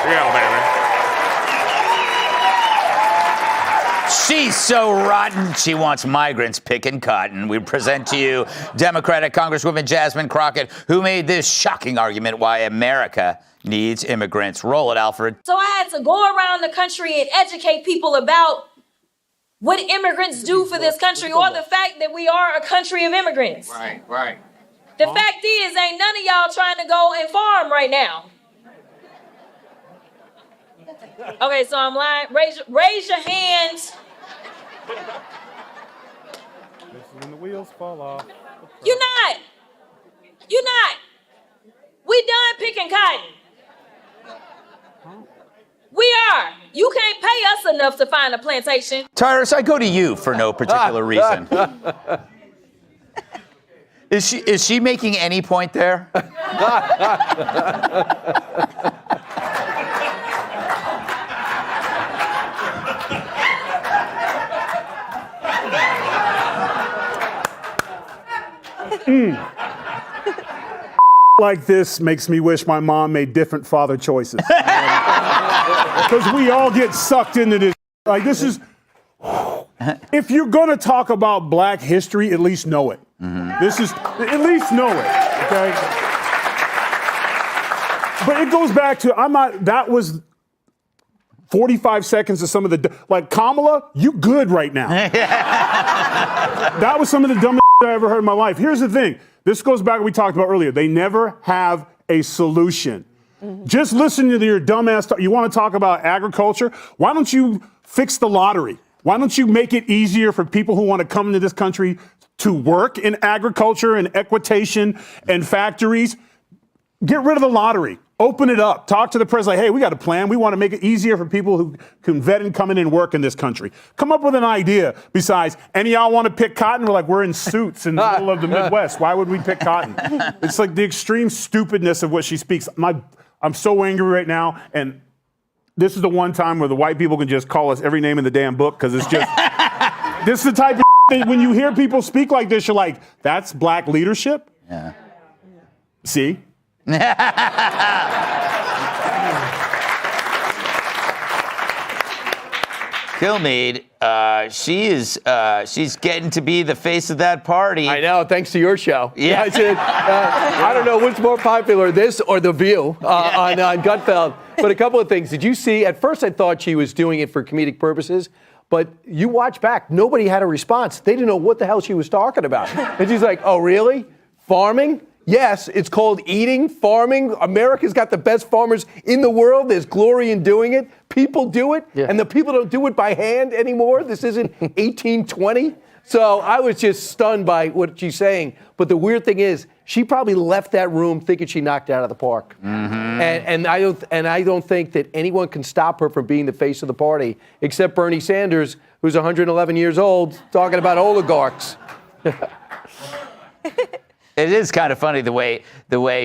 Yeah, baby. She's so rotten, she wants migrants picking cotton. We present to you Democratic Congresswoman Jasmine Crockett, who made this shocking argument why America needs immigrants. Roll it, Alfred. So I had to go around the country and educate people about what immigrants do for this country, or the fact that we are a country of immigrants. Right. The fact is, ain't none of y'all trying to go and farm right now. Okay, so I'm lying. Raise your hands. When the wheels fall off. You're not. We done picking cotton. We are. You can't pay us enough to find a plantation. Tyrus, I go to you for no particular reason. Is she making any point there? Like this makes me wish my mom made different father choices. Because we all get sucked into this. Like, this is... If you're going to talk about black history, at least know it. This is... At least know it, okay? But it goes back to... That was 45 seconds of some of the... Like, Kamala, you good right now. That was some of the dumbest I ever heard in my life. Here's the thing. This goes back to what we talked about earlier. They never have a solution. Just listen to your dumbass talk. You want to talk about agriculture? Why don't you fix the lottery? Why don't you make it easier for people who want to come into this country to work in agriculture and equitation and factories? Get rid of the lottery. Open it up. Talk to the president. Like, hey, we got a plan. We want to make it easier for people who can vet and come in and work in this country. Come up with an idea besides, any of y'all want to pick cotton? We're like, we're in suits in the middle of the Midwest. Why would we pick cotton? It's like the extreme stupidness of what she speaks. I'm so angry right now. And this is the one time where the white people can just call us every name in the damn book, because it's just, this is the type of that when you hear people speak like this, you're like, that's black leadership? Yeah. See? Kilmeade, she's getting to be the face of that party. I know, thanks to your show. Yeah. I don't know what's more popular, this or The View on Gutfeld. But a couple of things. Did you see, at first I thought she was doing it for comedic purposes, but you watch back, nobody had a response. They didn't know what the hell she was talking about. And she's like, oh, really? Farming? Yes, it's called eating, farming. America's got the best farmers in the world. There's glory in doing it. People do it, and the people don't do it by hand anymore. This isn't 1820. So I was just stunned by what she's saying. But the weird thing is, she probably left that room thinking she knocked it out of the park. And I don't think that anyone can stop her from being the face of the party, except Bernie Sanders, who's 111 years old, talking about oligarchs. It is kind of funny the way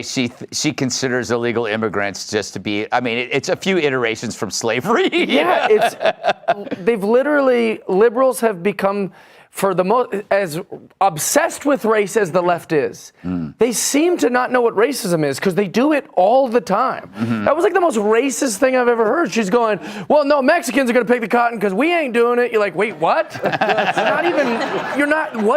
she considers illegal immigrants just to be. I mean, it's a few iterations from slavery. They've literally, liberals have become, for the most, as obsessed with race as the left is. They seem to not know what racism is, because they do it all the time. That was like the most racist thing I've ever heard. She's going, well, no, Mexicans are going to pick the cotton because we ain't doing it. You're like, wait, what? What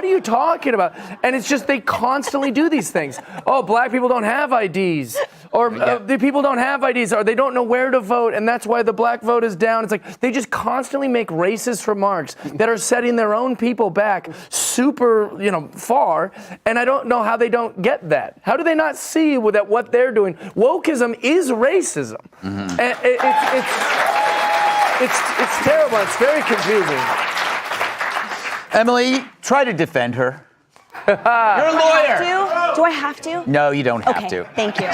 are you talking about? And it's just, they constantly do these things. Oh, black people don't have IDs. Or the people don't have IDs, or they don't know where to vote, and that's why the black vote is down. It's like they just constantly make racist remarks that are setting their own people back super, far. And I don't know how they don't get that. How do they not see that what they're doing? Wokeism is racism. And it's terrible. It's very confusing. Emily, try to defend her. You're a lawyer. Do I have to? No, you don't have to. Thank you.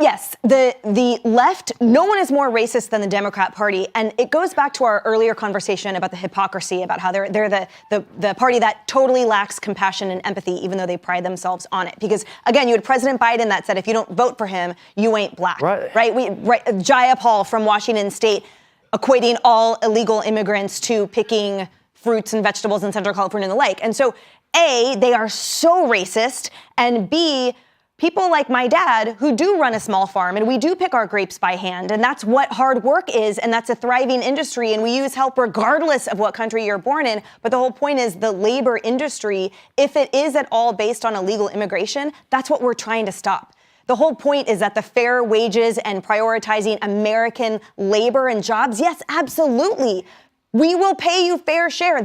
Yes, the left, no one is more racist than the Democrat Party, and it goes back to our earlier conversation about the hypocrisy, about how they're the party that totally lacks compassion and empathy, even though they pride themselves on it. Because again, you had President Biden that said, if you don't vote for him, you ain't black. Right? Jaya Paul from Washington State equating all illegal immigrants to picking fruits and vegetables in Central California and the like. And so, A, they are so racist, and B, people like my dad who do run a small farm and we do pick our grapes by hand, and that's what hard work is, and that's a thriving industry, and we use help regardless of what country you're born in. But the whole point is the labor industry, if it is at all based on illegal immigration, that's what we're trying to stop. The whole point is that the fair wages and prioritizing American labor and jobs, yes, absolutely. We will pay you fair share.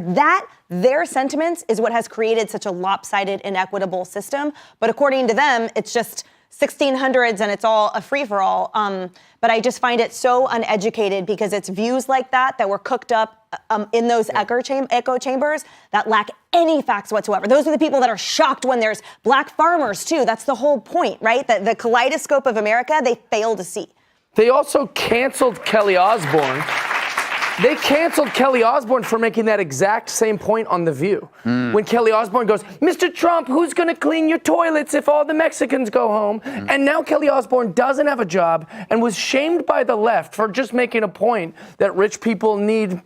Their sentiments is what has created such a lopsided, inequitable system. But according to them, it's just 1600s and it's all a free-for-all. But I just find it so uneducated because it's views like that were cooked up in those echo chambers that lack any facts whatsoever. Those are the people that are shocked when there's black farmers, too. That's the whole point, right? That the kaleidoscope of America, they fail to see. They also canceled Kelly Osbourne. They canceled Kelly Osbourne for making that exact same point on The View. When Kelly Osbourne goes, Mr. Trump, who's going to clean your toilets if all the Mexicans go home? And now Kelly Osbourne doesn't have a job and was shamed by the left for just making a point that rich people need,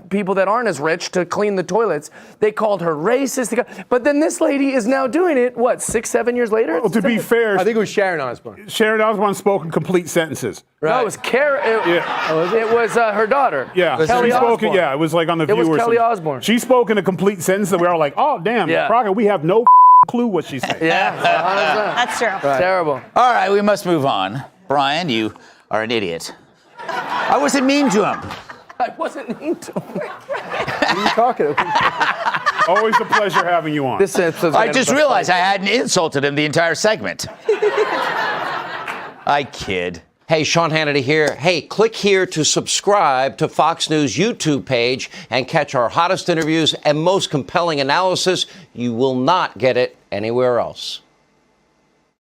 people that aren't as rich to clean the toilets. They called her racist. But then this lady is now doing it, 6, 7 years later? Well, to be fair, I think it was Sharon Osbourne. Sharon Osbourne spoke in complete sentences. No, it was it was her daughter. Yeah, Kelly she spoke. Osbourne. Yeah, it was like on The View. It was or Kelly something. Osbourne. She spoke in a complete sentence that we were like, oh damn, Yeah. Crockett, we have no clue what she's saying. Yeah, 100%. That's true. Terrible. All right, we must move on. Brian, you are an idiot. I wasn't mean to him. I wasn't mean to him. What are you talking about? Always a pleasure having you on. This episode's I gonna just be- realized I hadn't insulted him the entire segment. I kid. Hey, Sean Hannity here. Hey, click here to subscribe to Fox News YouTube page and catch our hottest interviews and most compelling analysis. You will not get it anywhere else.